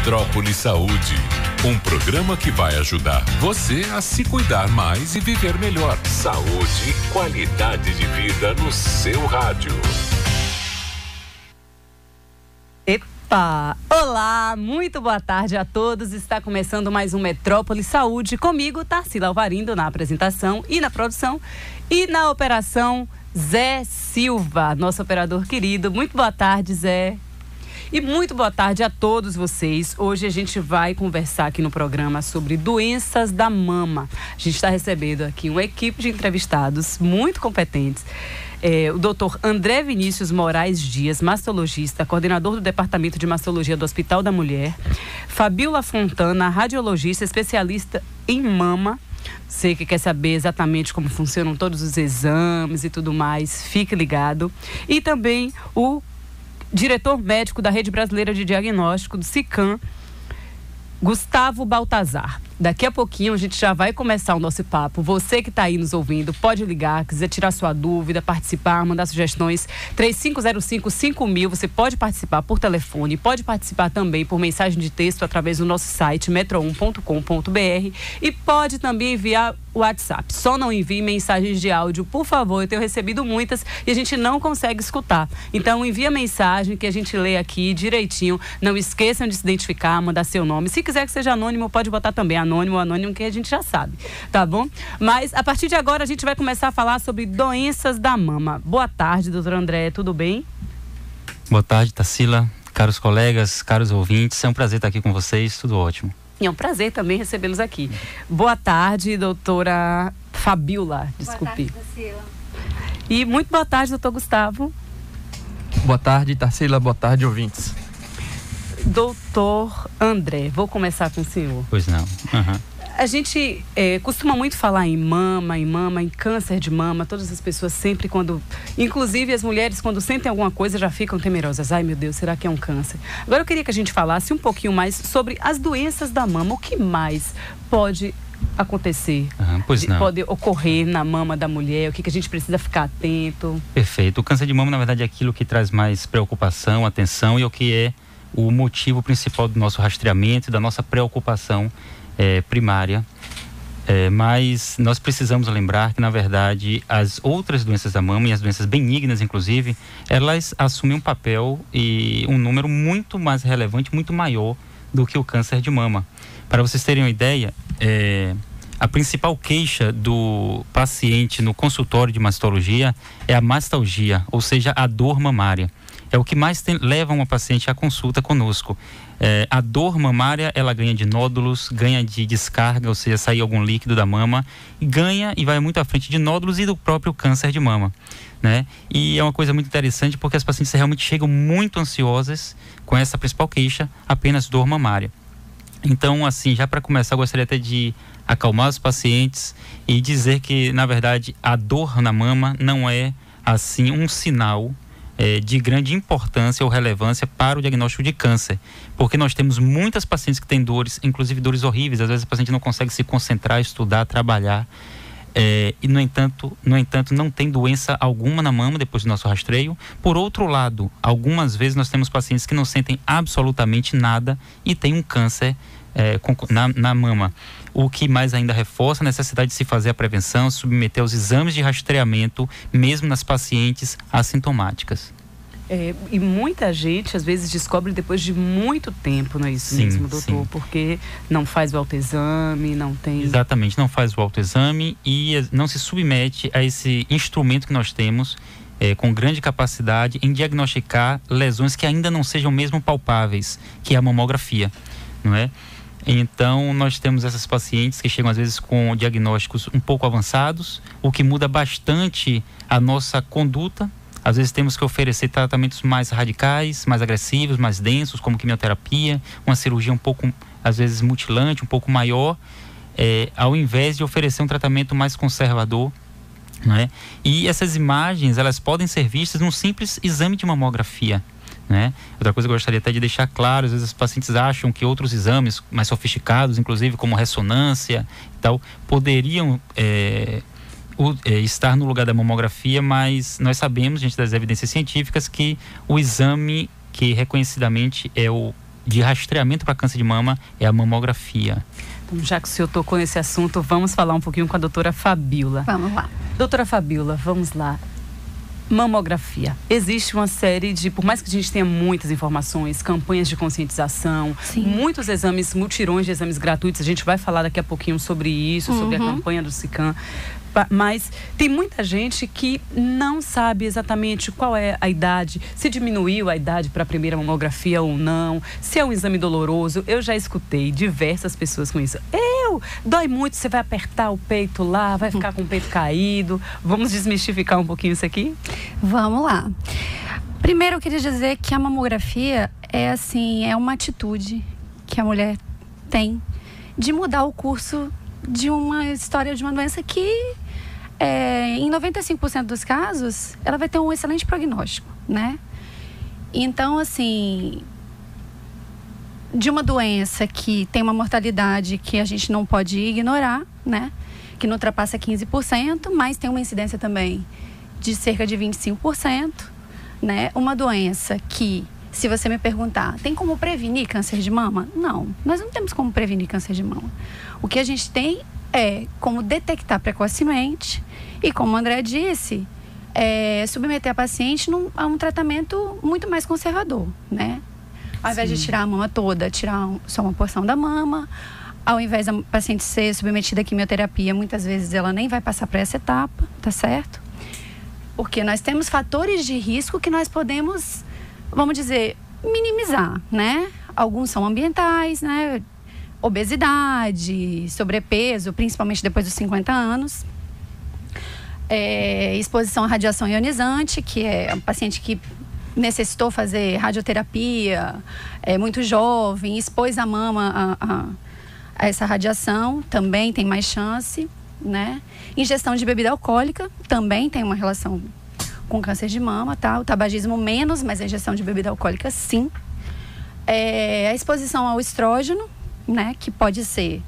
Metrópole Saúde, um programa que vai ajudar você a se cuidar mais e viver melhor. Saúde e qualidade de vida no seu rádio. Olá, muito boa tarde a todos. Está começando mais um Metrópole Saúde. Comigo, Tarsila Alvarindo, na apresentação e na produção. E na operação, Zé Silva, nosso operador querido. Muito boa tarde, Zé. E muito boa tarde a todos vocês. Hoje a gente vai conversar aqui no programa sobre doenças da mama. A gente está recebendo aqui uma equipe de entrevistados muito competentes. O Dr. André Vinícius Moraes Dias, mastologista, coordenador do Departamento de Mastologia do Hospital da Mulher. Fabiola Fontana, radiologista, especialista em mama. Você que quer saber exatamente como funcionam todos os exames e tudo mais, fique ligado. E também o diretor médico da Rede Brasileira de Diagnóstico, do SICAM, Gustavo Baltazar. Daqui a pouquinho a gente já vai começar o nosso papo. Você que está aí nos ouvindo, pode ligar, quiser tirar sua dúvida, participar, mandar sugestões, 3505-5000. Você pode participar por telefone, pode participar também por mensagem de texto através do nosso site metro1.com.br e pode também enviar o WhatsApp. Só não envie mensagens de áudio, por favor. Eu tenho recebido muitas e a gente não consegue escutar. Então envia mensagem que a gente lê aqui direitinho. Não esqueçam de se identificar, mandar seu nome. Se quiser que seja anônimo, pode botar também anônimo que a gente já sabe, tá bom? Mas a partir de agora a gente vai começar a falar sobre doenças da mama. Boa tarde, doutor André, tudo bem? Boa tarde, Tarsila, caros colegas, caros ouvintes, é um prazer estar aqui com vocês, tudo ótimo. E é um prazer também recebê-los aqui. Boa tarde, doutora Fabiola, desculpe. Boa tarde, Tarsila. E muito boa tarde, doutor Gustavo. Boa tarde, Tarsila, boa tarde, ouvintes. Doutor André, vou começar com o senhor. Pois não. A gente costuma muito falar em mama, em câncer de mama. Todas as pessoas sempre inclusive as mulheres, quando sentem alguma coisa, já ficam temerosas. Ai, meu Deus, será que é um câncer? Agora eu queria que a gente falasse um pouquinho mais sobre as doenças da mama. O que mais pode acontecer? Pode ocorrer na mama da mulher? O que a gente precisa ficar atento? Perfeito. O câncer de mama, na verdade, é aquilo que traz mais preocupação, atenção e o que é o motivo principal do nosso rastreamento, da nossa preocupação primária. Mas nós precisamos lembrar que, na verdade, as outras doenças da mama, e as doenças benignas, inclusive, elas assumem um papel e um número muito mais relevante, muito maior do que o câncer de mama. Para vocês terem uma ideia, a principal queixa do paciente no consultório de mastologia é a mastalgia, ou seja, a dor mamária. É o que mais leva uma paciente à consulta conosco. A dor mamária, ela ganha de nódulos, ganha de descarga, ou seja, sair algum líquido da mama, e ganha e vai muito à frente de nódulos e do próprio câncer de mama, né? E é uma coisa muito interessante porque as pacientes realmente chegam muito ansiosas com essa principal queixa, apenas dor mamária. Então, assim, já para começar, eu gostaria até de acalmar os pacientes e dizer que, na verdade, a dor na mama não é, assim, um sinal de grande importância ou relevância para o diagnóstico de câncer, porque nós temos muitas pacientes que têm dores, inclusive dores horríveis. Às vezes a paciente não consegue se concentrar, estudar, trabalhar, e no entanto não tem doença alguma na mama depois do nosso rastreio. Por outro lado, algumas vezes nós temos pacientes que não sentem absolutamente nada e têm um câncer na mama, o que mais ainda reforça a necessidade de se fazer a prevenção, submeter aos exames de rastreamento, mesmo nas pacientes assintomáticas. E muita gente, às vezes, descobre depois de muito tempo, não é isso mesmo, doutor? Sim. Porque não faz o autoexame, não tem... Exatamente, não faz o autoexame e não se submete a esse instrumento que nós temos, com grande capacidade em diagnosticar lesões que ainda não sejam mesmo palpáveis, que é a mamografia, não é? Então, nós temos essas pacientes que chegam às vezes com diagnósticos um pouco avançados, o que muda bastante a nossa conduta. Às vezes temos que oferecer tratamentos mais radicais, mais agressivos, mais densos, como quimioterapia, uma cirurgia um pouco, às vezes, mutilante, um pouco maior, ao invés de oferecer um tratamento mais conservador, né? E essas imagens, elas podem ser vistas num simples exame de mamografia, né? Outra coisa que eu gostaria até de deixar claro, às vezes os pacientes acham que outros exames mais sofisticados, inclusive como ressonância e tal, poderiam estar no lugar da mamografia, mas nós sabemos, diante das evidências científicas, que o exame que reconhecidamente é o de rastreamento para câncer de mama é a mamografia. Então, já que o senhor tocou nesse assunto, vamos falar um pouquinho com a doutora Fabíola. Vamos lá. Doutora Fabíola, vamos lá. Mamografia. Existe uma série de, por mais que a gente tenha muitas informações, campanhas de conscientização, Sim. muitos exames, mutirões de exames gratuitos, a gente vai falar daqui a pouquinho sobre isso, sobre a campanha do SICAM, mas tem muita gente que não sabe exatamente qual é a idade, se diminuiu a idade para a primeira mamografia ou não, se é um exame doloroso. Eu já escutei diversas pessoas com isso. Dói muito, você vai apertar o peito lá, vai ficar com o peito caído. Vamos desmistificar um pouquinho isso aqui? Vamos lá. Primeiro eu queria dizer que a mamografia é uma atitude que a mulher tem de mudar o curso de uma história de uma doença que em 95% dos casos ela vai ter um excelente prognóstico, né? Então, assim, de uma doença que tem uma mortalidade que a gente não pode ignorar, né? Que não ultrapassa 15%, mas tem uma incidência também de cerca de 25%, né? Uma doença que, se você me perguntar, tem como prevenir câncer de mama? Não, nós não temos como prevenir câncer de mama. O que a gente tem é como detectar precocemente e, como o André disse, submeter a paciente a um tratamento muito mais conservador, né? Ao invés de tirar a mama toda, tirar só uma porção da mama. Ao invés da paciente ser submetida à quimioterapia, muitas vezes ela nem vai passar para essa etapa, tá certo? Porque nós temos fatores de risco que nós podemos, vamos dizer, minimizar, né? Alguns são ambientais, né? Obesidade, sobrepeso, principalmente depois dos 50 anos. Exposição à radiação ionizante, que é um paciente que necessitou fazer radioterapia, muito jovem, expôs a mama a essa radiação, também tem mais chance, né? Ingestão de bebida alcoólica também tem uma relação com câncer de mama, tá? O tabagismo menos, mas a ingestão de bebida alcoólica sim. A exposição ao estrógeno, né? Que pode ser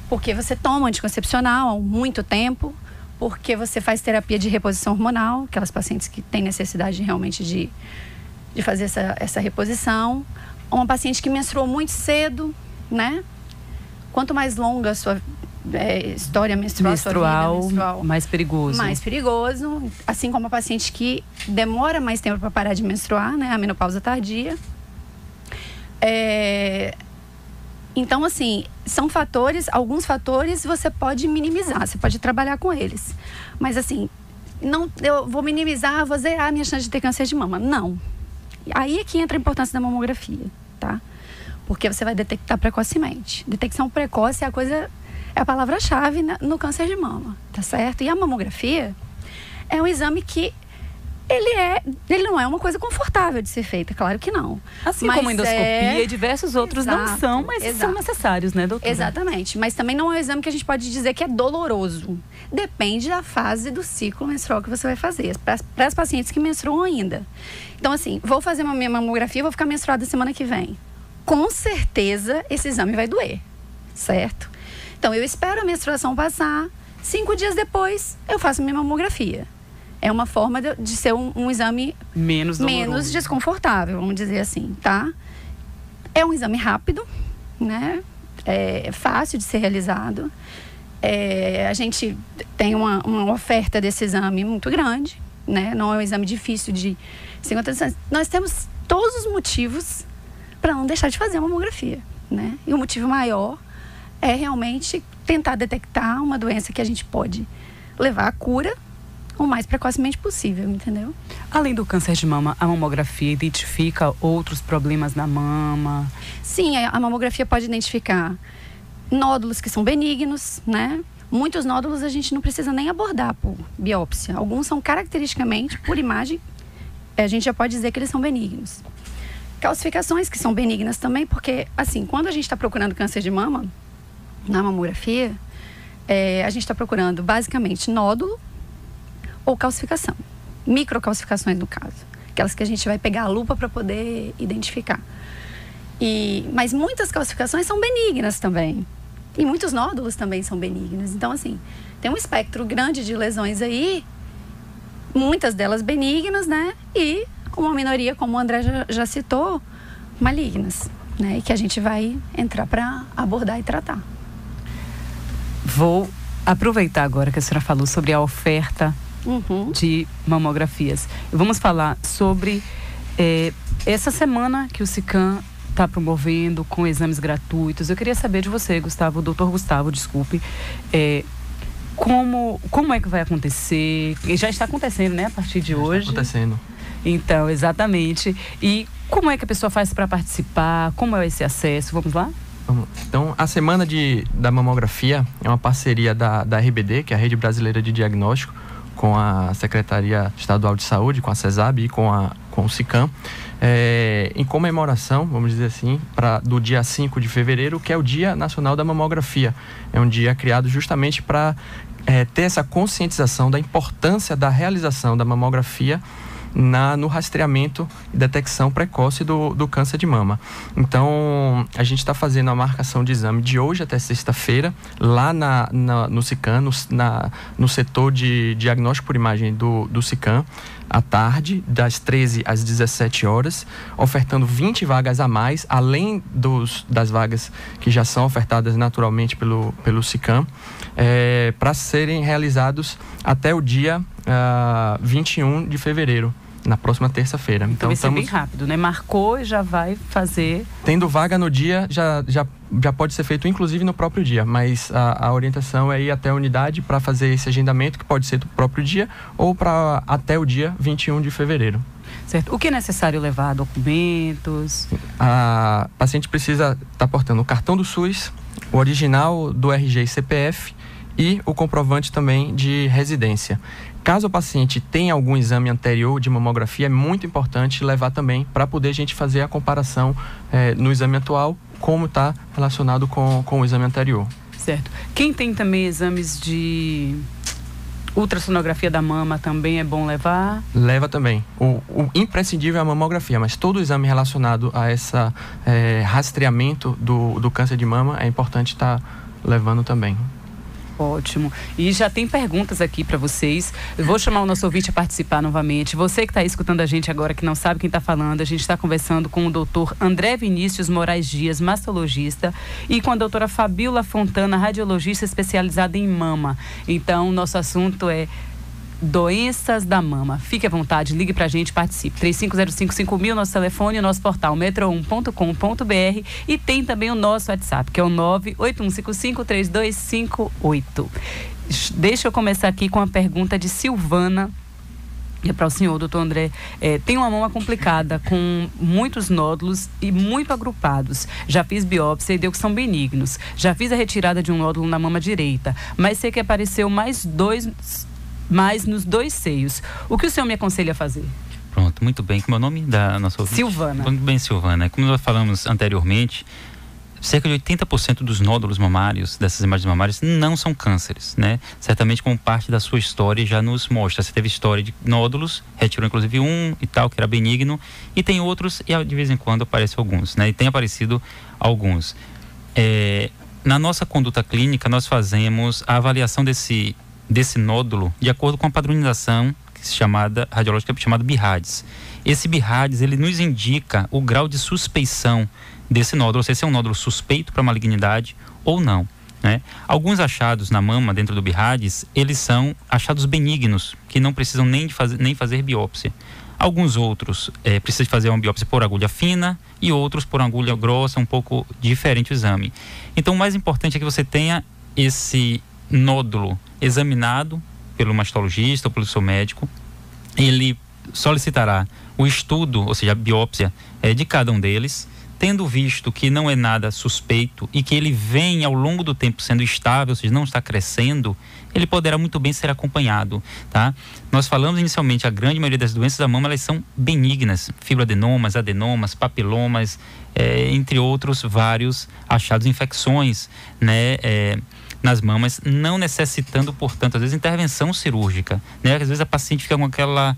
porque você toma anticoncepcional há muito tempo, porque você faz terapia de reposição hormonal, aquelas pacientes que têm necessidade realmente de fazer essa reposição. Uma paciente que menstruou muito cedo, né? Quanto mais longa a sua história menstrual, sua vida menstrual, mais perigoso. Mais perigoso. Assim como a paciente que demora mais tempo para parar de menstruar, né? A menopausa tardia. Então, assim, são fatores, alguns fatores você pode minimizar, você pode trabalhar com eles. Mas, assim, não, eu vou minimizar, vou zerar a minha chance de ter câncer de mama. Não. Aí é que entra a importância da mamografia, tá? Porque você vai detectar precocemente. Detecção precoce é a palavra-chave no câncer de mama, tá certo? E a mamografia é um exame que ele não é uma coisa confortável de ser feita, claro que não. Assim como a endoscopia e diversos outros não são, mas são necessários, né, doutora? Exatamente, mas também não é um exame que a gente pode dizer que é doloroso. Depende da fase do ciclo menstrual que você vai fazer, para as pacientes que menstruam ainda. Então, assim, vou fazer uma minha mamografia, vou ficar menstruada semana que vem. Com certeza, esse exame vai doer, certo? Então, eu espero a menstruação passar, 5 dias depois, eu faço minha mamografia. É uma forma de ser um exame menos desconfortável, vamos dizer assim, tá? É um exame rápido, né? É fácil de ser realizado. A gente tem uma oferta desse exame muito grande, né? Não é um exame difícil de se encontrar. Nós temos todos os motivos para não deixar de fazer a mamografia, né? E o motivo maior é realmente tentar detectar uma doença que a gente pode levar à cura o mais precocemente possível, entendeu? Além do câncer de mama, a mamografia identifica outros problemas na mama? Sim, a mamografia pode identificar nódulos que são benignos, né? Muitos nódulos a gente não precisa nem abordar por biópsia. Alguns são caracteristicamente, por imagem, a gente já pode dizer que eles são benignos. Calcificações que são benignas também, porque, assim, quando a gente está procurando câncer de mama, na mamografia, a gente está procurando basicamente nódulo ou calcificação. Microcalcificações, no caso. Aquelas que a gente vai pegar a lupa para poder identificar. Mas muitas calcificações são benignas também. E muitos nódulos também são benignos. Então, assim, tem um espectro grande de lesões aí, muitas delas benignas, né? E uma minoria, como o André já citou, malignas. né? E que a gente vai entrar para abordar e tratar. Vou aproveitar agora que a senhora falou sobre a oferta de mamografias. Vamos falar sobre essa semana que o SICAM está promovendo com exames gratuitos. Eu queria saber de você, Gustavo, doutor Gustavo, desculpe, como é que vai acontecer? Já está acontecendo, né, a partir de hoje? Está acontecendo. Então, exatamente. E como é que a pessoa faz para participar? Como é esse acesso? Vamos lá? Então, a Semana da Mamografia é uma parceria da RBD, que é a Rede Brasileira de Diagnóstico, com a Secretaria Estadual de Saúde, com a CESAB e com o SICAM, em comemoração, vamos dizer assim, do dia 5 de fevereiro, que é o Dia Nacional da Mamografia. É um dia criado justamente para ter essa conscientização da importância da realização da mamografia no rastreamento e detecção precoce do câncer de mama. Então, a gente está fazendo a marcação de exame de hoje até sexta-feira, lá no SICAM, no setor de diagnóstico por imagem do SICAM, à tarde, das 13 às 17 horas, ofertando 20 vagas a mais, além das vagas que já são ofertadas naturalmente pelo SICAM, para serem realizados até o dia 21 de fevereiro. Na próxima terça-feira. Então vai ser bem rápido, né? Marcou e já vai fazer. Tendo vaga no dia, já pode ser feito inclusive no próprio dia, mas a orientação é ir até a unidade para fazer esse agendamento, que pode ser do próprio dia ou até o dia 21 de fevereiro. Certo. O que é necessário levar? Documentos? A paciente precisa estar portando o cartão do SUS, o original do RG e CPF e o comprovante também de residência. Caso o paciente tenha algum exame anterior de mamografia, é muito importante levar também para poder a gente fazer a comparação no exame atual, como está relacionado com o exame anterior. Certo. Quem tem também exames de ultrassonografia da mama também é bom levar? Leva também. O imprescindível é a mamografia, mas todo exame relacionado a esse rastreamento do câncer de mama é importante estar levando também. Ótimo. E já tem perguntas aqui para vocês. Eu vou chamar o nosso ouvinte a participar novamente. Você que está escutando a gente agora, que não sabe quem está falando, a gente está conversando com o doutor André Vinícius Moraes Dias, mastologista, e com a doutora Fabíola Fontana, radiologista especializada em mama. Então, nosso assunto é doenças da mama. Fique à vontade, ligue pra gente, participe. 3505-5000, nosso telefone, o nosso portal metro1.com.br, e tem também o nosso WhatsApp, que é o 981553258. Deixa eu começar aqui com a pergunta de Silvana. É para o senhor, doutor André. Tem uma mama complicada, com muitos nódulos e muito agrupados. Já fiz biópsia e deu que são benignos. Já fiz a retirada de um nódulo na mama direita, mas sei que apareceu mais nos dois seios. O que o senhor me aconselha a fazer? Pronto, muito bem. Como é o nome da nossa ouvinte? Silvana. Muito bem, Silvana. Como nós falamos anteriormente, cerca de 80% dos nódulos mamários, dessas imagens mamárias, não são cânceres, né? Certamente, como parte da sua história, já nos mostra. Você teve história de nódulos, retirou inclusive um e tal, que era benigno, e tem outros, e de vez em quando aparecem alguns, né? E tem aparecido alguns. Na nossa conduta clínica, nós fazemos a avaliação desse nódulo de acordo com a padronização radiológica chamada BIRADS. Esse BIRADS, ele nos indica o grau de suspeição desse nódulo, ou seja, se é um nódulo suspeito para malignidade ou não, né? Alguns achados na mama dentro do BIRADS, eles são achados benignos, que não precisam nem fazer biópsia. Alguns outros precisam fazer uma biópsia por agulha fina e outros por agulha grossa, um pouco diferente o exame. Então, o mais importante é que você tenha esse nódulo examinado pelo mastologista ou pelo seu médico. Ele solicitará o estudo, ou seja, a biópsia de cada um deles, tendo visto que não é nada suspeito e que ele vem ao longo do tempo sendo estável, ou seja, não está crescendo, ele poderá muito bem ser acompanhado, tá? Nós falamos inicialmente, a grande maioria das doenças da mama, elas são benignas, fibroadenomas, adenomas, papilomas, entre outros vários achados, infecções, né, nas mamas, não necessitando, portanto, às vezes, intervenção cirúrgica, né? Às vezes a paciente fica com aquela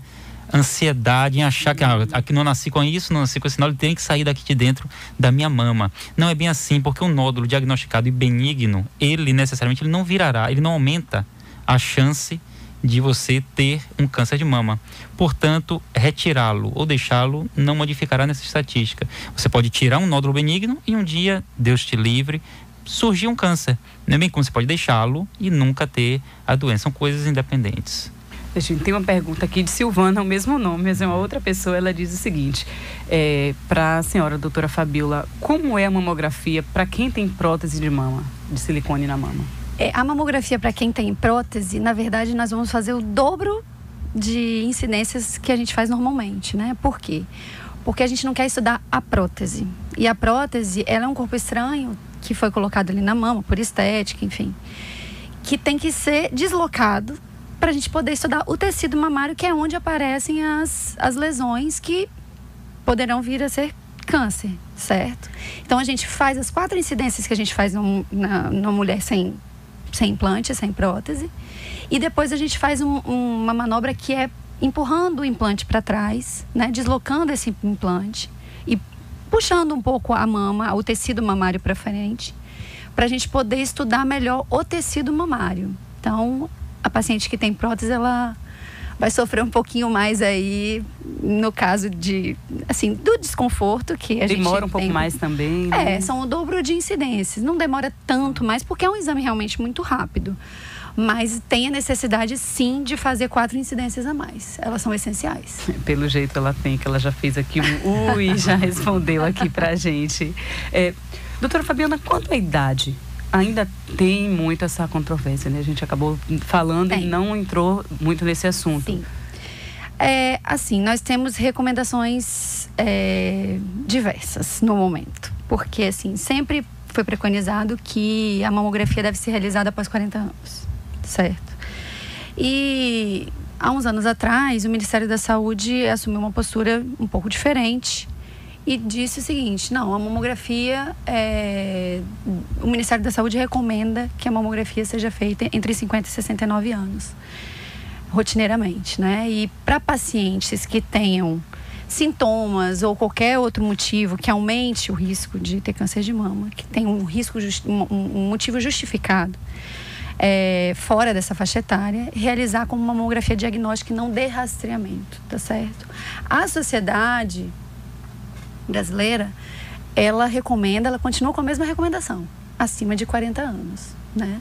ansiedade em achar que aqui não nasci com isso, não nasci com esse nódulo, ele tem que sair daqui de dentro da minha mama. Não é bem assim, porque um nódulo diagnosticado e benigno, ele necessariamente não virará, ele não aumenta a chance de você ter um câncer de mama. Portanto, retirá-lo ou deixá-lo não modificará nessa estatística. Você pode tirar um nódulo benigno e um dia, Deus te livre, surgir um câncer. Não é bem como você pode deixá-lo e nunca ter a doença. São coisas independentes. Gente, tem uma pergunta aqui de Silvana, o mesmo nome, mas é uma outra pessoa. Ela diz o seguinte, para a senhora doutora Fabíola, como é a mamografia para quem tem prótese de mama, de silicone na mama? A mamografia para quem tem prótese, na verdade, nós vamos fazer o dobro de incidências que a gente faz normalmente, né? Por quê? Porque a gente não quer estudar a prótese. E a prótese, ela é um corpo estranho que foi colocado ali na mama, por estética, enfim, que tem que ser deslocado para a gente poder estudar o tecido mamário, que é onde aparecem as lesões que poderão vir a ser câncer, certo? Então, a gente faz as 4 incidências que a gente faz na mulher sem implante, sem prótese, e depois a gente faz uma manobra que é empurrando o implante para trás, né? Deslocando esse implante e puxando um pouco a mama, o tecido mamário para frente, para a gente poder estudar melhor o tecido mamário. Então, a paciente que tem prótese, ela vai sofrer um pouquinho mais aí, no caso de, assim, do desconforto que a gente demora um pouco mais também, né? São o dobro de incidências. Não demora tanto mais, porque é um exame realmente muito rápido. Mas tem a necessidade, sim, de fazer 4 incidências a mais. Elas são essenciais. Pelo jeito ela tem, que ela já fez aqui e já respondeu aqui pra gente. Doutora Fabíola, quanto à idade? Ainda tem muito essa controvérsia, né? A gente acabou falando e não entrou muito nesse assunto. Sim. Assim, nós temos recomendações diversas no momento. Porque, assim, sempre foi preconizado que a mamografia deve ser realizada após 40 anos, certo? E há uns anos atrás, o Ministério da Saúde assumiu uma postura um pouco diferente e disse o seguinte: não, a mamografia, o Ministério da Saúde recomenda que a mamografia seja feita entre 50 e 69 anos, rotineiramente, né? E para pacientes que tenham sintomas ou qualquer outro motivo que aumente o risco de ter câncer de mama, que tem um motivo justificado, fora dessa faixa etária, realizar como uma mamografia diagnóstica e não de rastreamento, tá certo? A sociedade brasileira, ela continua com a mesma recomendação, acima de 40 anos, né?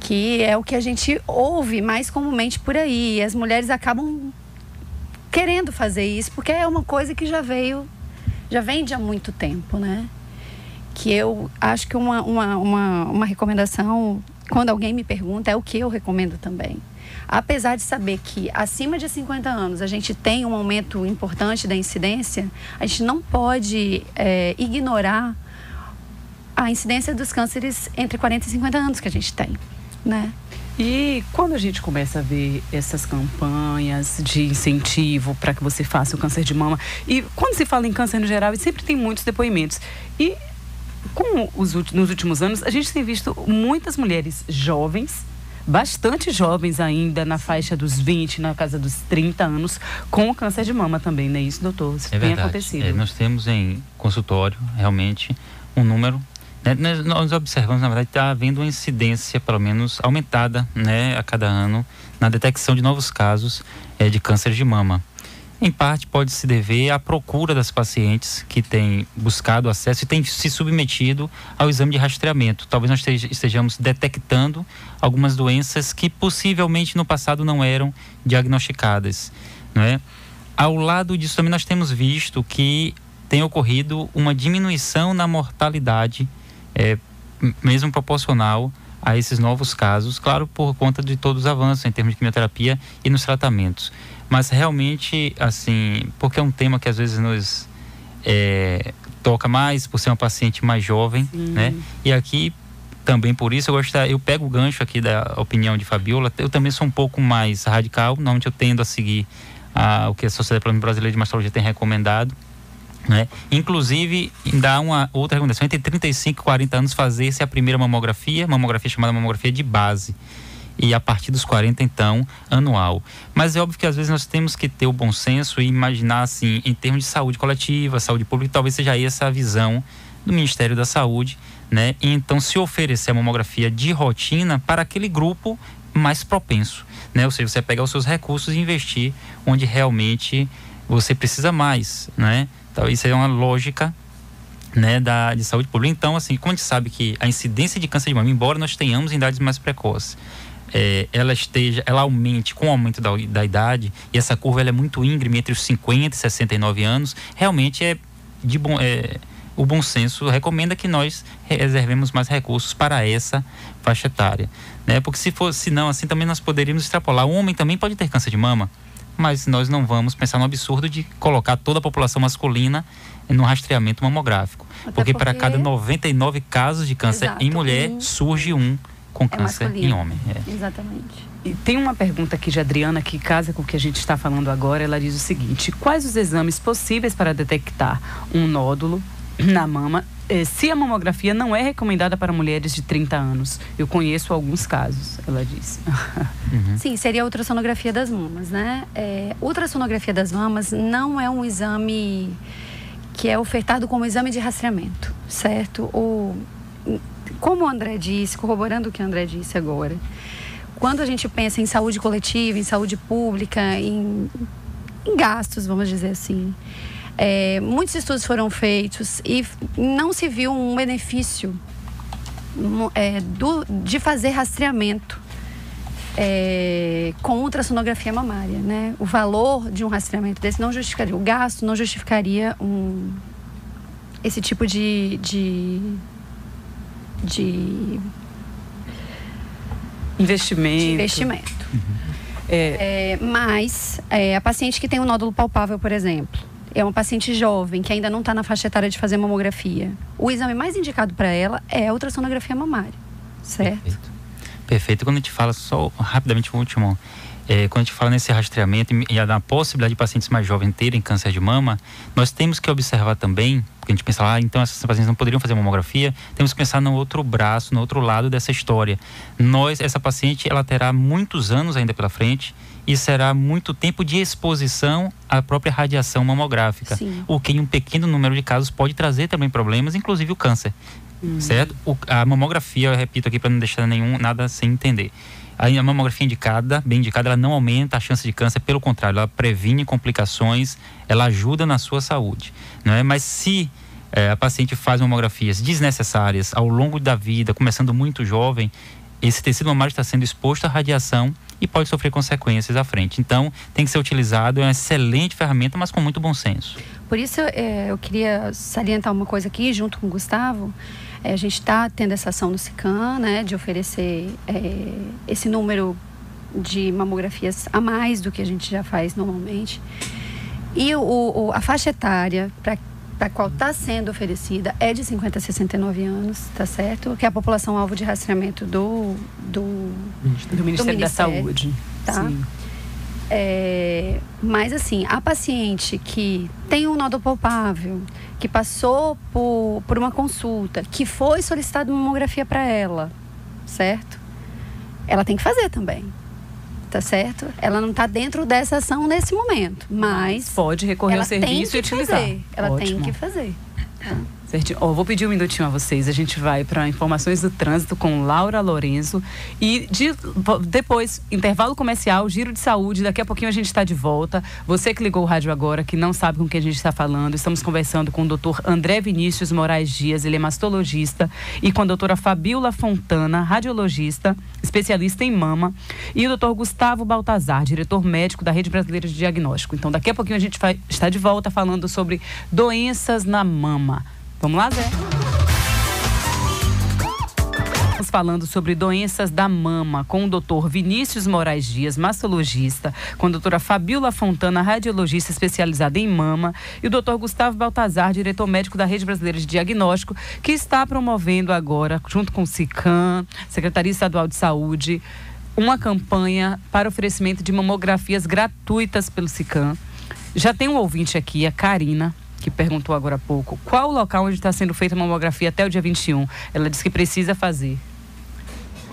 Que é o que a gente ouve mais comumente por aí. E as mulheres acabam querendo fazer isso, porque é uma coisa que já vem de há muito tempo, né? Que eu acho que uma recomendação, quando alguém me pergunta, é o que eu recomendo também. Apesar de saber que acima de 50 anos a gente tem um aumento importante da incidência, a gente não pode ignorar a incidência dos cânceres entre 40 e 50 anos que a gente tem, né? E quando a gente começa a ver essas campanhas de incentivo para que você faça o câncer de mama, e quando se fala em câncer no geral, sempre tem muitos depoimentos. E nos últimos anos, a gente tem visto muitas mulheres jovens, bastante jovens ainda, na faixa dos 20, na casa dos 30 anos, com câncer de mama também, não é isso, doutor? Isso tem acontecido. Nós temos em consultório, realmente, um número. Nós observamos, na verdade, está havendo uma incidência, pelo menos, aumentada, né, a cada ano, na detecção de novos casos de câncer de mama. Em parte, pode se dever à procura das pacientes que têm buscado acesso e têm se submetido ao exame de rastreamento. Talvez nós estejamos detectando algumas doenças que possivelmente no passado não eram diagnosticadas, não é? Ao lado disso também nós temos visto que tem ocorrido uma diminuição na mortalidade, mesmo proporcional a esses novos casos, claro, por conta de todos os avanços em termos de quimioterapia e nos tratamentos. Mas realmente, assim, porque é um tema que às vezes nos toca mais, por ser uma paciente mais jovem, né? E aqui, também por isso, eu pego o gancho aqui da opinião de Fabíola. Eu também sou um pouco mais radical, normalmente eu tendo a seguir o que a Sociedade Brasileira de Mastologia tem recomendado, né? Inclusive, dá uma outra recomendação: entre 35 e 40 anos fazer-se a primeira mamografia chamada mamografia de base, e a partir dos 40, então, anual. Mas é óbvio que às vezes nós temos que ter o bom senso e imaginar, assim, em termos de saúde coletiva, saúde pública, talvez seja aí essa a visão do Ministério da Saúde, né? E então se oferecer a mamografia de rotina para aquele grupo mais propenso, né? Ou seja, você pegar os seus recursos e investir onde realmente você precisa mais, né? Então, isso é uma lógica, né, de saúde pública. Então, assim, como a gente sabe que a incidência de câncer de mama, embora nós tenhamos em idades mais precoces, ela aumente com o aumento da idade, e essa curva ela é muito íngreme entre os 50 e 69 anos, realmente o bom senso recomenda que nós reservemos mais recursos para essa faixa etária, né? Porque se não, assim também nós poderíamos extrapolar. O homem também pode ter câncer de mama, mas nós não vamos pensar no absurdo de colocar toda a população masculina no rastreamento mamográfico. Porque para cada 99 casos de câncer em mulher, surge um com câncer masculino. Em homem. Exatamente. E tem uma pergunta aqui de Adriana que casa com o que a gente está falando agora. Ela diz o seguinte: quais os exames possíveis para detectar um nódulo na mama, se a mamografia não é recomendada para mulheres de 30 anos? Eu conheço alguns casos, ela disse. Sim, seria a ultrassonografia das mamas, né? Ultrassonografia das mamas não é um exame que é ofertado como exame de rastreamento, certo? Como o André disse, corroborando o que o André disse agora, quando a gente pensa em saúde coletiva, em saúde pública, em gastos, vamos dizer assim, muitos estudos foram feitos e não se viu um benefício de fazer rastreamento com ultrassonografia mamária, né? O valor de um rastreamento desse não justificaria, o gasto não justificaria esse tipo de investimento. Mas a paciente que tem um nódulo palpável, por exemplo, é uma paciente jovem que ainda não está na faixa etária de fazer mamografia. O exame mais indicado para ela é a ultrassonografia mamária, certo? Perfeito. Quando a gente fala, só rapidamente o último, quando a gente fala nesse rastreamento e na possibilidade de pacientes mais jovens terem câncer de mama, nós temos que observar também, porque a gente pensa, então essas pacientes não poderiam fazer mamografia, temos que pensar no outro braço, no outro lado dessa história. Essa paciente, ela terá muitos anos ainda pela frente e será muito tempo de exposição à própria radiação mamográfica. Sim. O que em um pequeno número de casos pode trazer também problemas, inclusive o câncer. Certo? A mamografia, eu repito aqui para não deixar nada sem entender. A mamografia bem indicada, ela não aumenta a chance de câncer, pelo contrário, ela previne complicações, ela ajuda na sua saúde, não é? Mas se a paciente faz mamografias desnecessárias ao longo da vida, começando muito jovem, esse tecido mamário está sendo exposto à radiação e pode sofrer consequências à frente. Então, tem que ser utilizado, é uma excelente ferramenta, mas com muito bom senso. Por isso, eu queria salientar uma coisa aqui, junto com o Gustavo. A gente está tendo essa ação no SICAM, né, de oferecer esse número de mamografias a mais do que a gente já faz normalmente. E a faixa etária para a qual está sendo oferecida é de 50 a 69 anos, tá certo? Que é a população alvo de rastreamento do Ministério da Saúde. Tá? Sim. Mas assim, a paciente que tem um nódulo palpável, que passou por uma consulta, que foi solicitada uma mamografia para ela, certo? Ela tem que fazer também, tá certo? Ela não está dentro dessa ação nesse momento, mas pode recorrer ao serviço e utilizar. Ela tem que fazer. Tá? Certinho. Vou pedir um minutinho a vocês. A gente vai para informações do trânsito com Laura Lorenzo e depois, intervalo comercial, giro de saúde. Daqui a pouquinho a gente está de volta. Você que ligou o rádio agora, que não sabe com quem a gente está falando, estamos conversando com o doutor André Vinícius Moraes Dias, ele é mastologista, e com a doutora Fabiola Fontana, radiologista, especialista em mama, e o doutor Gustavo Baltazar, diretor médico da Rede Brasileira de Diagnóstico. Então, daqui a pouquinho a gente vai estar de volta falando sobre doenças na mama. Vamos lá, Zé? Estamos falando sobre doenças da mama com o doutor Vinícius Moraes Dias, mastologista, com a doutora Fabiola Fontana, radiologista especializada em mama, e o doutor Gustavo Baltazar, diretor médico da Rede Brasileira de Diagnóstico, que está promovendo agora, junto com o SICAM, Secretaria Estadual de Saúde, uma campanha para oferecimento de mamografias gratuitas pelo SICAM. Já tem um ouvinte aqui, a Karina, que perguntou agora há pouco, qual o local onde está sendo feita a mamografia até o dia 21? Ela disse que precisa fazer.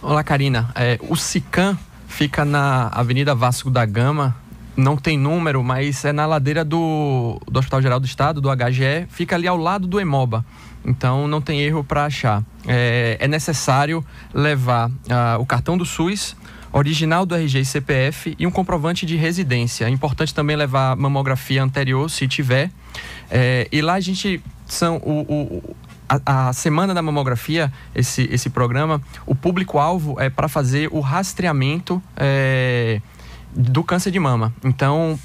Olá, Karina. O SICAM fica na Avenida Vasco da Gama, não tem número, mas é na ladeira do Hospital Geral do Estado, do HGE, fica ali ao lado do Hemoba. Então, não tem erro para achar. É necessário levar o cartão do SUS original do RG e CPF e um comprovante de residência. É importante também levar mamografia anterior, se tiver. E lá a gente... A semana da mamografia, esse programa, o público-alvo é para fazer o rastreamento do câncer de mama. Então,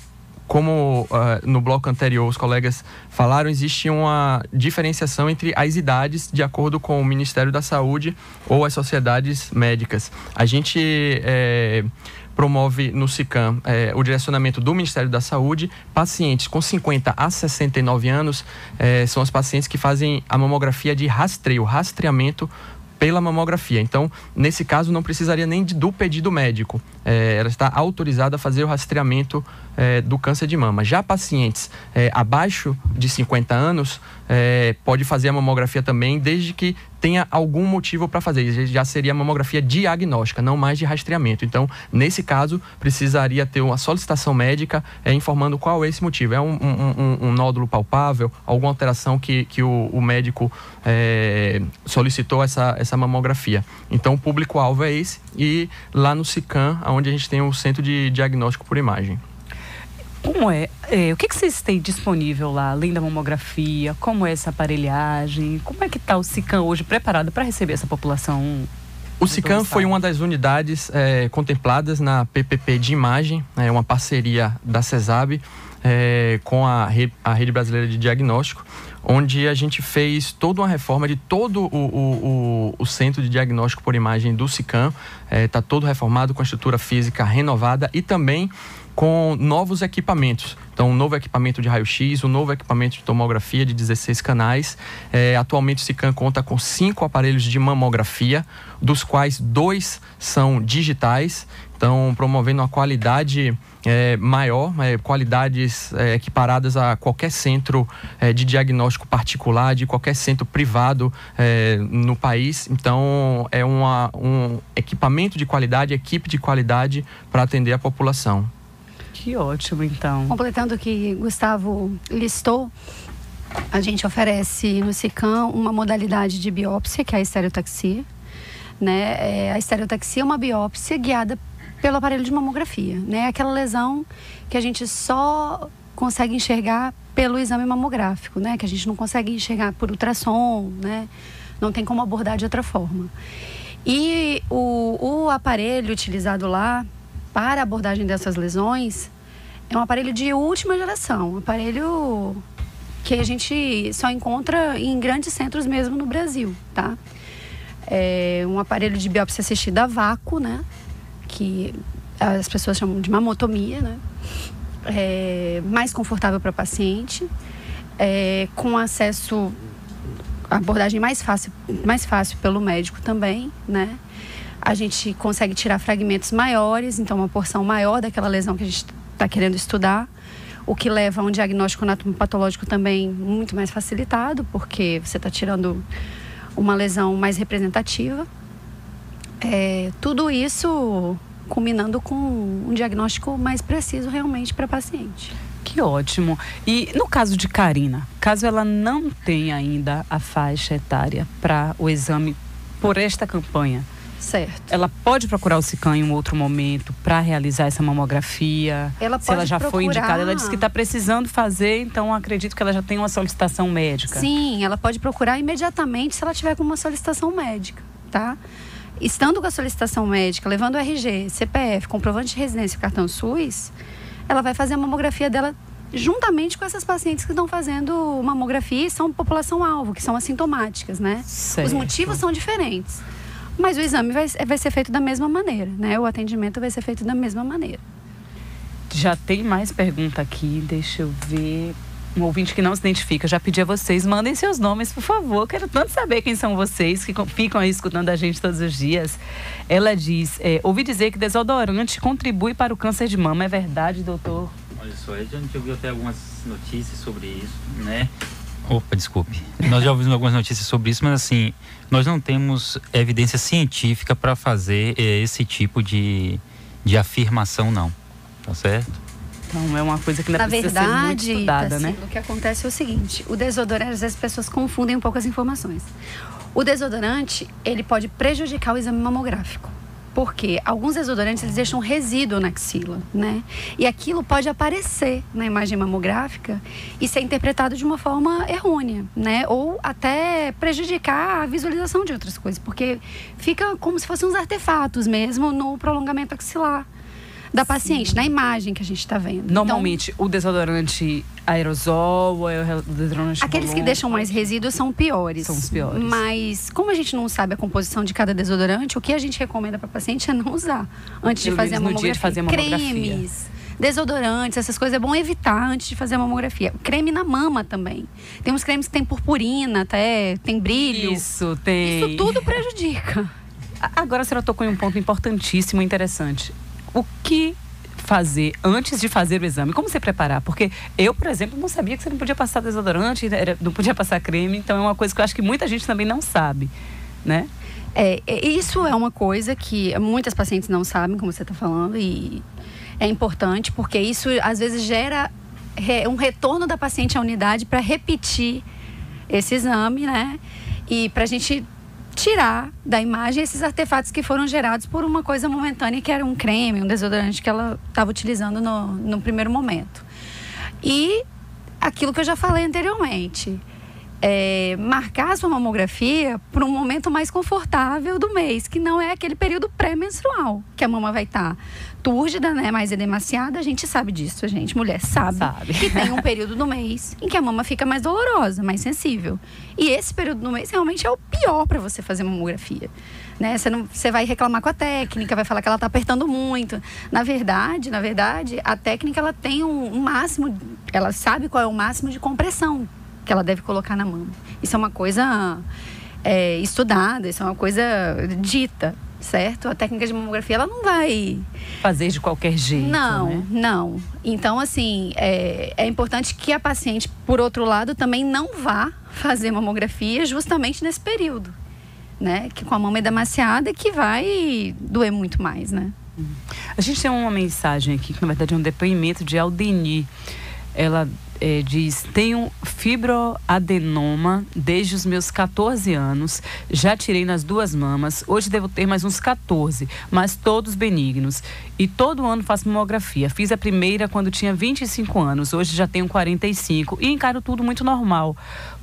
como no bloco anterior os colegas falaram, existe uma diferenciação entre as idades de acordo com o Ministério da Saúde ou as sociedades médicas. A gente promove no SICAM o direcionamento do Ministério da Saúde. Pacientes com 50 a 69 anos são os pacientes que fazem a mamografia de rastreamento pela mamografia. Então, nesse caso, não precisaria nem do pedido médico. Ela está autorizada a fazer o rastreamento do câncer de mama. Já pacientes abaixo de 50 anos pode fazer a mamografia também, desde que tenha algum motivo para fazer. Já seria a mamografia diagnóstica, não mais de rastreamento. Então, nesse caso, precisaria ter uma solicitação médica informando qual é esse motivo. É um nódulo palpável, alguma alteração que o médico solicitou essa mamografia. Então, o público-alvo é esse. E lá no SICAM, onde a gente tem o Centro de Diagnóstico por Imagem. Como o que vocês têm disponível lá, além da mamografia? Como é essa aparelhagem? Como é que está o SICAM hoje preparado para receber essa população? O SICAM foi uma das unidades contempladas na PPP de imagem, uma parceria da CESAB com a Rede Brasileira de Diagnóstico, onde a gente fez toda uma reforma de todo o Centro de Diagnóstico por Imagem do SICAM. Está todo reformado, com a estrutura física renovada e também com novos equipamentos. Então, um novo equipamento de raio-x, um novo equipamento de tomografia de 16 canais. Atualmente, o SICAM conta com 5 aparelhos de mamografia, dos quais 2 são digitais. Então, promovendo uma qualidade maior, qualidades equiparadas a qualquer centro de diagnóstico particular, de qualquer centro privado no país. Então, é um equipamento de qualidade, equipe de qualidade para atender a população. Que ótimo, então. Completando o que Gustavo listou, a gente oferece no SICAM uma modalidade de biópsia, que é a estereotaxia. Né? A estereotaxia é uma biópsia guiada pelo aparelho de mamografia. Né? Aquela lesão que a gente só consegue enxergar pelo exame mamográfico, né? Que a gente não consegue enxergar por ultrassom, né? Não tem como abordar de outra forma. E o aparelho utilizado lá para a abordagem dessas lesões é um aparelho de última geração, um aparelho que a gente só encontra em grandes centros mesmo no Brasil, tá? É um aparelho de biópsia assistida a vácuo, né? Que as pessoas chamam de mamotomia, né? Mais confortável para o paciente, com acesso à abordagem mais fácil pelo médico também, né? A gente consegue tirar fragmentos maiores, então uma porção maior daquela lesão que a gente está querendo estudar, o que leva a um diagnóstico anatomopatológico também muito mais facilitado, porque você está tirando uma lesão mais representativa. Tudo isso culminando com um diagnóstico mais preciso realmente para a paciente. Que ótimo. E no caso de Karina, caso ela não tenha ainda a faixa etária para o exame por esta campanha, certo, ela pode procurar o SICAM em um outro momento para realizar essa mamografia? Se ela já foi indicada, ela disse que está precisando fazer, então acredito que ela já tem uma solicitação médica. Sim, ela pode procurar imediatamente se ela tiver com uma solicitação médica, tá? Estando com a solicitação médica, levando o RG, CPF, comprovante de residência e cartão SUS, ela vai fazer a mamografia dela juntamente com essas pacientes que estão fazendo mamografia e são população-alvo, que são assintomáticas, né? Certo. Os motivos são diferentes, mas o exame vai ser feito da mesma maneira, né? O atendimento vai ser feito da mesma maneira. Já tem mais pergunta aqui, deixa eu ver. Um ouvinte que não se identifica, já pedi a vocês, mandem seus nomes, por favor. Quero tanto saber quem são vocês que ficam aí escutando a gente todos os dias. Ela diz, ouvi dizer que desodorante contribui para o câncer de mama. É verdade, doutor? Olha só, a gente ouviu até algumas notícias sobre isso, né? Opa, desculpe. Nós já ouvimos algumas notícias sobre isso, mas assim, nós não temos evidência científica para fazer esse tipo de afirmação, não. Tá certo? Então, é uma coisa que ainda precisa ser muito estudada, né? O que acontece é o seguinte, o desodorante, às vezes as pessoas confundem um pouco as informações. O desodorante, ele pode prejudicar o exame mamográfico. Porque alguns desodorantes, eles deixam resíduo na axila, né? E aquilo pode aparecer na imagem mamográfica e ser interpretado de uma forma errônea, né? Ou até prejudicar a visualização de outras coisas, porque fica como se fossem uns artefatos mesmo no prolongamento axilar da paciente, na imagem que a gente está vendo. Normalmente, então, o desodorante aerosol, ou o desodorante aqueles que deixam mais resíduos são piores. São os piores. Mas, como a gente não sabe a composição de cada desodorante, o que a gente recomenda para a paciente é não usar antes de fazer a mamografia. No dia de fazer a mamografia. Cremes, desodorantes, essas coisas é bom evitar antes de fazer a mamografia. Creme na mama também. Tem uns cremes que tem purpurina, até tem brilho. Isso, tem. Isso tudo prejudica. Agora a senhora tocou em um ponto importantíssimo e interessante. O que fazer antes de fazer o exame? Como se preparar? Porque eu, por exemplo, não sabia que você não podia passar desodorante, não podia passar creme. Então é uma coisa que eu acho que muita gente também não sabe, né? Isso é uma coisa que muitas pacientes não sabem, como você está falando, e é importante porque isso às vezes gera um retorno da paciente à unidade para repetir esse exame, né? E para a gente tirar da imagem esses artefatos que foram gerados por uma coisa momentânea, que era um creme, um desodorante que ela estava utilizando no primeiro momento. E aquilo que eu já falei anteriormente, marcar a sua mamografia para um momento mais confortável do mês, que não é aquele período pré-menstrual, que a mama vai estar túrgida, né, mais edemaciada. A gente sabe disso, a gente, mulher, sabe que tem um período do mês em que a mama fica mais dolorosa, mais sensível. E esse período do mês realmente é o pior para você fazer mamografia, né? Você vai reclamar com a técnica, vai falar que ela está apertando muito. Na verdade, a técnica ela tem um máximo, ela sabe qual é o máximo de compressão que ela deve colocar na mama. Isso é uma coisa estudada, isso é uma coisa dita, certo? A técnica de mamografia, ela não vai fazer de qualquer jeito, Não. Então, assim, é importante que a paciente, por outro lado, também não vá fazer mamografia justamente nesse período, né? Que com a mama edemaciada, que vai doer muito mais, né? A gente tem uma mensagem aqui, que na verdade é um depoimento de Aldeni. Ela diz: tenho fibroadenoma desde os meus 14 anos, já tirei nas 2 mamas, hoje devo ter mais uns 14, mas todos benignos. E todo ano faço mamografia. Fiz a primeira quando tinha 25 anos, hoje já tenho 45 e encaro tudo muito normal,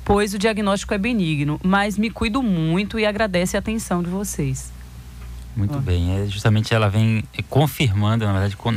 pois o diagnóstico é benigno, mas me cuido muito e agradece a atenção de vocês. Muito bem, justamente ela vem confirmando, na verdade, com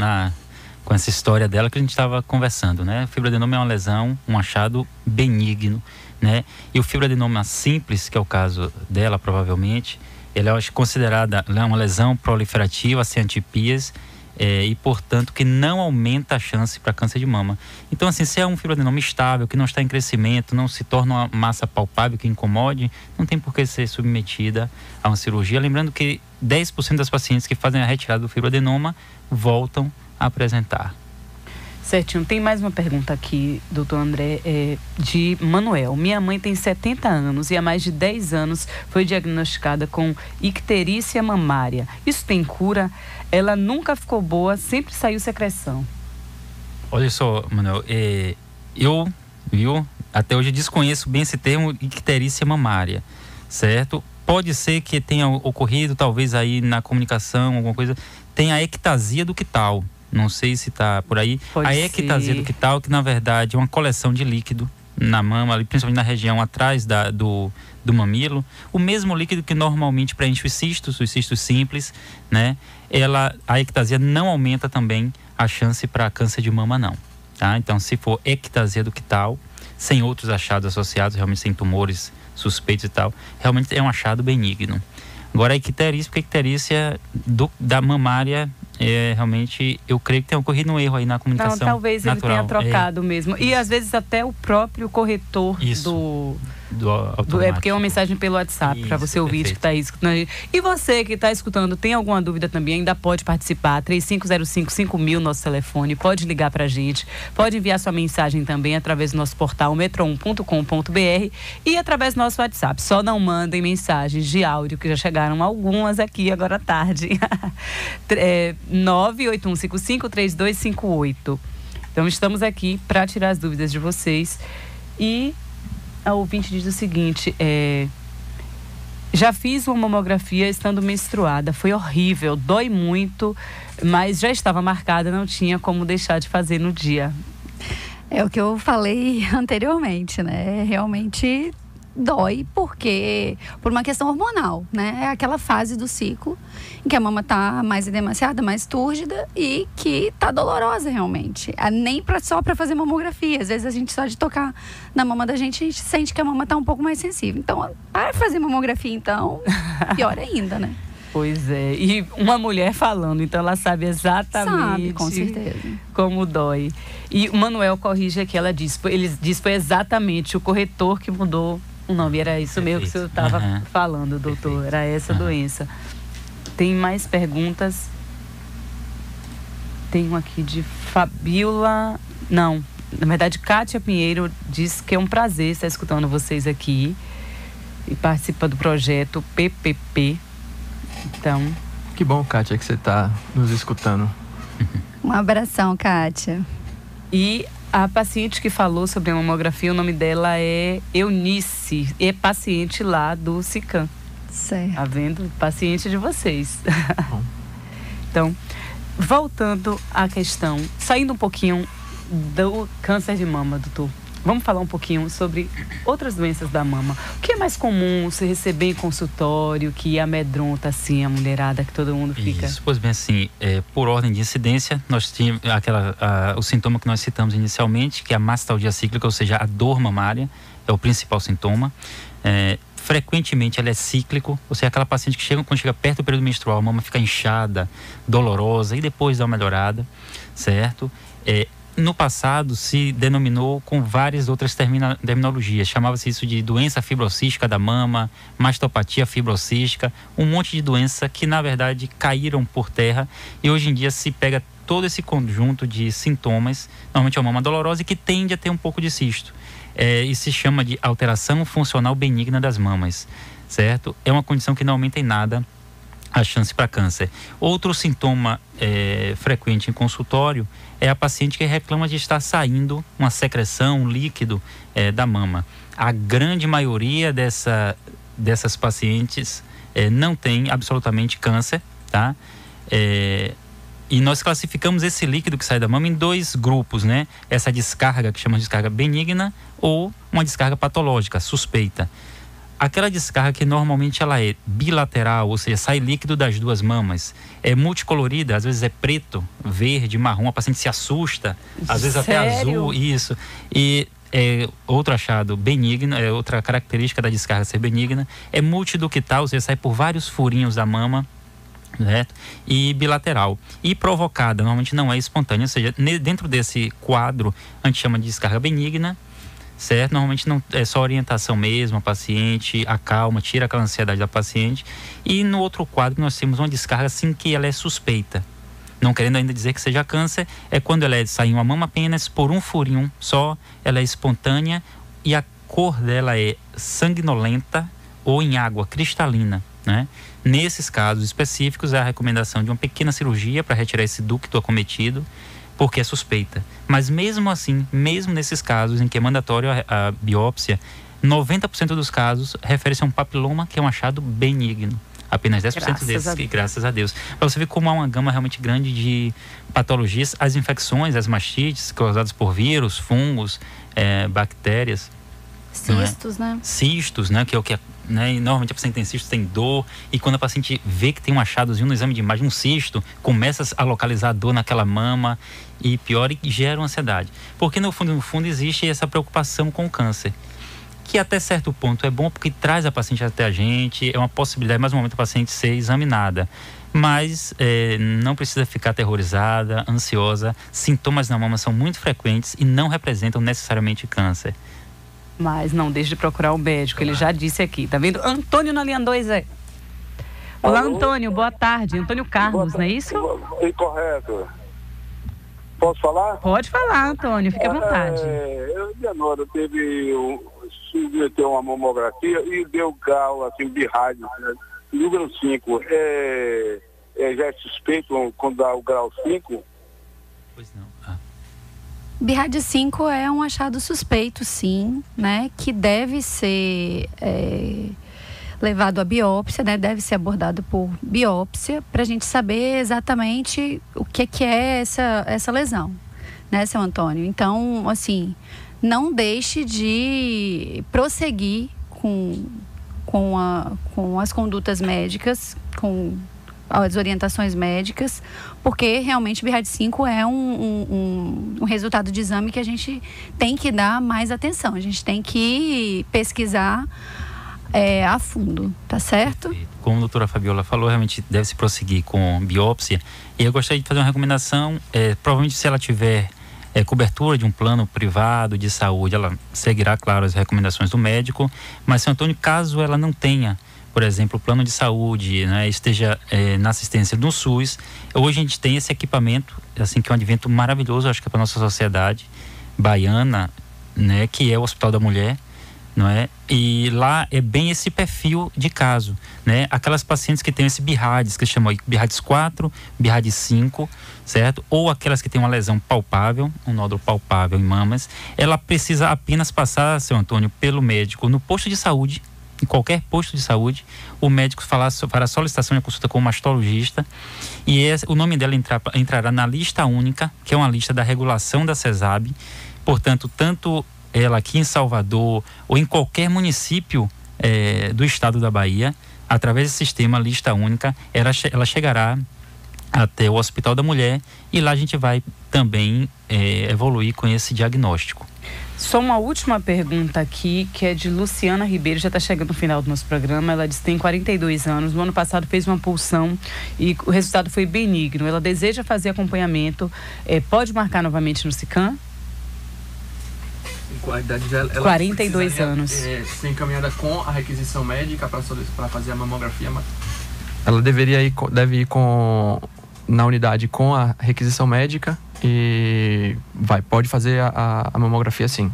essa história dela que a gente estava conversando, né? O fibroadenoma é uma lesão, um achado benigno, né? E o fibroadenoma simples, que é o caso dela, provavelmente, ele é considerada uma lesão proliferativa, sem atipias, e, portanto, que não aumenta a chance para câncer de mama. Então, assim, se é um fibroadenoma estável, que não está em crescimento, não se torna uma massa palpável que incomode, não tem por que ser submetida a uma cirurgia. Lembrando que 10% das pacientes que fazem a retirada do fibroadenoma voltam a apresentar. Certinho. Tem mais uma pergunta aqui, doutor André, de Manuel. Minha mãe tem 70 anos e há mais de 10 anos foi diagnosticada com icterícia mamária. Isso tem cura? Ela nunca ficou boa, sempre saiu secreção. Olha só, Manuel, eu até hoje desconheço bem esse termo icterícia mamária, certo? Pode ser que tenha ocorrido, talvez aí na comunicação, alguma coisa, tem a ectasia ductal. Não sei se está por aí. A ectasia ductal, que na verdade é uma coleção de líquido na mama, principalmente na região atrás do mamilo. O mesmo líquido que normalmente preenche os cistos simples, né? A ectasia não aumenta também a chance para câncer de mama, não. Tá? Então, se for ectasia ductal, sem outros achados associados, realmente sem tumores suspeitos e tal, realmente é um achado benigno. Agora, a icterícia da mamária, realmente, eu creio que tem ocorrido um erro aí na comunicação. Não, talvez natural. Ele tenha trocado mesmo. E às vezes até o próprio corretor porque é uma mensagem pelo WhatsApp para você ouvir que está escutando. E você que está escutando, tem alguma dúvida também, ainda pode participar. 3505-5000, nosso telefone. Pode ligar para a gente. Pode enviar sua mensagem também através do nosso portal metro1.com.br e através do nosso WhatsApp. Só não mandem mensagens de áudio, que já chegaram algumas aqui agora à tarde. 981553258. Então estamos aqui para tirar as dúvidas de vocês. E a ouvinte diz o seguinte: Já fiz uma mamografia estando menstruada, foi horrível, dói muito, mas já estava marcada, não tinha como deixar de fazer no dia. É o que eu falei anteriormente, né? Realmente dói por uma questão hormonal, né? É aquela fase do ciclo em que a mama tá mais edemaciada, mais túrgida e que tá dolorosa realmente. Nem só para fazer mamografia. Às vezes a gente só de tocar na mama da gente, a gente sente que a mama tá um pouco mais sensível. Então, para fazer mamografia, então, pior ainda, né? Pois é, e uma mulher falando, então ela sabe exatamente com certeza. Como dói. E o Manuel corrige aqui, ele diz que foi exatamente o corretor que mudou o nome. Era isso mesmo que o senhor estava falando, doutor. Perfeito. Era essa doença. Tem mais perguntas? Tem um aqui de Fabiola. Não, na verdade, Kátia Pinheiro diz que é um prazer estar escutando vocês aqui e participa do projeto PPP. Então, que bom, Kátia, que você está nos escutando. Um abração, Kátia. E a paciente que falou sobre a mamografia, o nome dela é Eunice, é paciente lá do SICAM. Certo. Tá vendo? Paciente de vocês. Então, voltando à questão, saindo um pouquinho do câncer de mama, doutor. Vamos falar um pouquinho sobre outras doenças da mama. O que é mais comum se receber em consultório, que amedronta assim a mulherada, que todo mundo fica? Isso, pois bem, assim, por ordem de incidência, nós tínhamos o sintoma que nós citamos inicialmente, que é a mastalgia cíclica, ou seja, a dor mamária, é o principal sintoma. Frequentemente ela é cíclico, ou seja, aquela paciente que quando chega perto do período menstrual, a mama fica inchada, dolorosa e depois dá uma melhorada, certo? No passado se denominou com várias outras terminologias, chamava-se isso de doença fibrocística da mama, mastopatia fibrocística, um monte de doença que na verdade caíram por terra e hoje em dia se pega todo esse conjunto de sintomas, normalmente é uma mama dolorosa e que tende a ter um pouco de cisto. E se chama de alteração funcional benigna das mamas, certo? É uma condição que não aumenta em nada a chance para câncer. Outro sintoma frequente em consultório é a paciente que reclama de estar saindo uma secreção, um líquido da mama. A grande maioria dessas pacientes não tem absolutamente câncer, tá? E nós classificamos esse líquido que sai da mama em dois grupos, né? Essa descarga que chamamos de descarga benigna ou uma descarga patológica, suspeita. Aquela descarga que normalmente ela é bilateral, ou seja, sai líquido das duas mamas, é multicolorida, às vezes é preto, verde, marrom, a paciente se assusta, às vezes até azul, isso. E outro achado benigno, outra característica da descarga ser benigna, é multiductal, ou seja, sai por vários furinhos da mama, certo? E bilateral. E provocada, normalmente não é espontânea, ou seja, dentro desse quadro a gente chama de descarga benigna, certo? Normalmente não é só orientação mesmo, a paciente acalma, tira aquela ansiedade da paciente. E no outro quadro nós temos uma descarga assim que ela é suspeita. Não querendo ainda dizer que seja câncer, é quando ela sai uma mama apenas por um furinho só, ela é espontânea e a cor dela é sanguinolenta ou em água cristalina, né? Nesses casos específicos, há a recomendação de uma pequena cirurgia para retirar esse ducto acometido, porque é suspeita. Mas mesmo assim, mesmo nesses casos em que é mandatório a biópsia, 90% dos casos refere-se a um papiloma que é um achado benigno. Apenas 10% desses, graças a Deus. Para você ver como há uma gama realmente grande de patologias, as infecções, as mastites causadas por vírus, fungos, bactérias. Cistos, né? Cistos, né? Que é o que né? E normalmente a paciente tem cisto, tem dor, e quando a paciente vê que tem um achadozinho no exame de imagem, um cisto, começa a localizar a dor naquela mama e pior, e gera uma ansiedade. Porque no fundo existe essa preocupação com o câncer, que até certo ponto é bom porque traz a paciente até a gente, é uma possibilidade, mais um momento, a paciente ser examinada. Mas não precisa ficar aterrorizada, ansiosa. Sintomas na mama são muito frequentes e não representam necessariamente câncer. Mas não deixe de procurar o médico, ele já disse aqui. Tá vendo? Antônio na linha 2 aí. Olá, Antônio, boa tarde. Antônio Carlos, não é isso? Incorreto. Posso falar? Pode falar, Antônio, fique à vontade. Minha nora submeteu uma mamografia e deu grau, assim, de rádio, né? Número 5. Já é suspeito quando dá o grau 5? Pois não. BIRAD 5 é um achado suspeito, sim, né? Que deve ser levado à biópsia, né? Deve ser abordado por biópsia, para a gente saber exatamente o que é essa lesão, né, seu Antônio? Então, assim, não deixe de prosseguir com as condutas médicas, com as orientações médicas, porque realmente o BIRAD5 é um resultado de exame que a gente tem que dar mais atenção, a gente tem que pesquisar a fundo, tá certo? Como a doutora Fabiola falou, realmente deve se prosseguir com biópsia. E eu gostaria de fazer uma recomendação, provavelmente se ela tiver cobertura de um plano privado de saúde, ela seguirá, claro, as recomendações do médico, mas, seu Antônio, caso ela não tenha, por exemplo, o plano de saúde, né, esteja na assistência do SUS, hoje a gente tem esse equipamento, assim, que é um advento maravilhoso, acho que é para a nossa sociedade baiana, né, que é o Hospital da Mulher, não é? E lá é bem esse perfil de caso, né? Aquelas pacientes que têm esse BIRADS, que chamam BIRADS 4, BIRADS 5, certo? Ou aquelas que têm uma lesão palpável, um nódulo palpável em mamas, ela precisa apenas passar, seu Antônio, pelo médico no posto de saúde, em qualquer posto de saúde, o médico fará solicitação de consulta com o mastologista e o nome dela entrará na lista única, que é uma lista da regulação da CESAB. Portanto, tanto ela aqui em Salvador ou em qualquer município do estado da Bahia, através desse sistema lista única, ela chegará até o Hospital da Mulher e lá a gente vai também evoluir com esse diagnóstico. Só uma última pergunta aqui, que é de Luciana Ribeiro, já está chegando no final do nosso programa. Ela diz que tem 42 anos, no ano passado fez uma punção e o resultado foi benigno. Ela deseja fazer acompanhamento, pode marcar novamente no SICAM? A idade dela, ela 42 anos. Ser encaminhada com a requisição médica para fazer a mamografia. Ela deve ir na unidade com a requisição médica e pode fazer a mamografia, sim.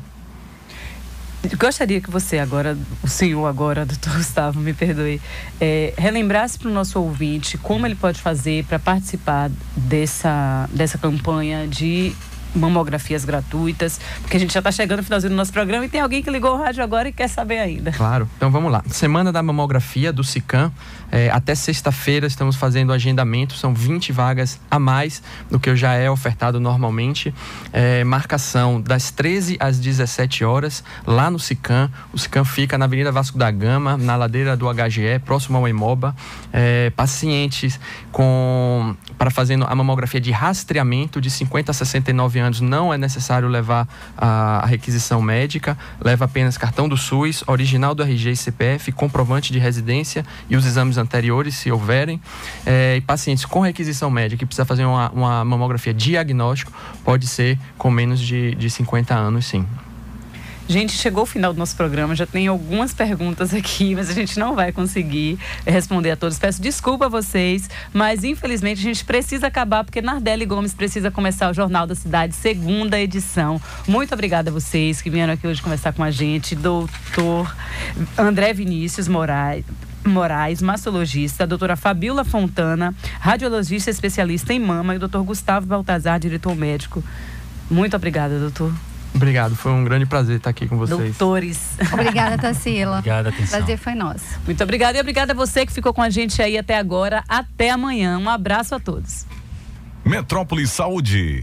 Gostaria que você agora, o senhor agora, doutor Gustavo, me perdoe, relembrasse para o nosso ouvinte como ele pode fazer para participar dessa campanha de mamografias gratuitas, porque a gente já está chegando no finalzinho do nosso programa e tem alguém que ligou o rádio agora e quer saber ainda. Claro, então vamos lá. Semana da mamografia do SICAM, até sexta-feira estamos fazendo agendamento, são 20 vagas a mais do que já é ofertado normalmente. Marcação das 13 às 17 horas lá no SICAM. O SICAM fica na Avenida Vasco da Gama, na ladeira do HGE, próximo ao Hemoba. Pacientes para fazendo a mamografia de rastreamento de 50 a 69 anos, não é necessário levar a requisição médica, leva apenas cartão do SUS, original do RG e CPF, comprovante de residência e os exames anteriores, se houverem. E pacientes com requisição médica que precisa fazer uma mamografia diagnóstico, pode ser com menos de 50 anos, sim. Gente, chegou o final do nosso programa, já tem algumas perguntas aqui, mas a gente não vai conseguir responder a todos. Peço desculpa a vocês, mas infelizmente a gente precisa acabar, porque Nardelli Gomes precisa começar o Jornal da Cidade, segunda edição. Muito obrigada a vocês que vieram aqui hoje conversar com a gente. Doutor André Vinícius Moraes, mastologista, a doutora Fabiola Fontana, radiologista especialista em mama, e o doutor Gustavo Baltazar, diretor médico. Muito obrigada, doutor. Obrigado, foi um grande prazer estar aqui com vocês. Doutores. Obrigada, Tarsila. Obrigada, atenção. Prazer foi nosso. Muito obrigada e obrigada a você que ficou com a gente aí até agora. Até amanhã. Um abraço a todos. Metrópole Saúde.